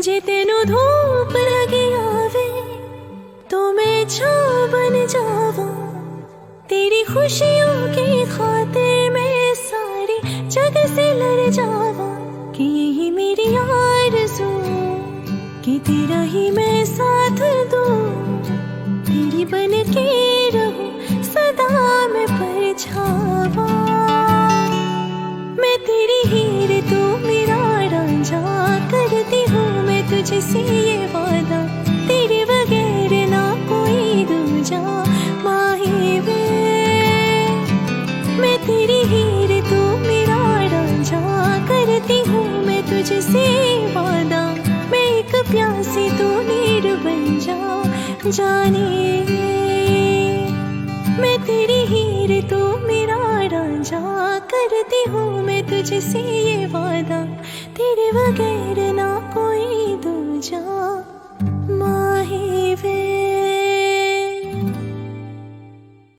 जे तेनू धूप लगी आवे तो मैं छाँव बन जावा। तेरी खुशियों की खातिर मैं सारी जग से लड़ जावा। कि यही मेरी आरज़ू कि तेरा ही मैं साथ दूँ, तेरी बन के रहूं सदा मैं परछावा। मैं तेरी हीर तू मेरा रांझा, करती हूँ मैं तुझसे ये वादा। तेरे बगैर ना कोई दूजा माही वे। मैं तेरी हीर तू मेरा रांझा, करती हूँ मैं तुझसे वादा। मैं एक प्यासी तू नीर बन जा जाने। मैं तेरी हीर तू मेरा रांझा, करती हूँ मैं तुझसे ये वादा। तेरे बगैर ना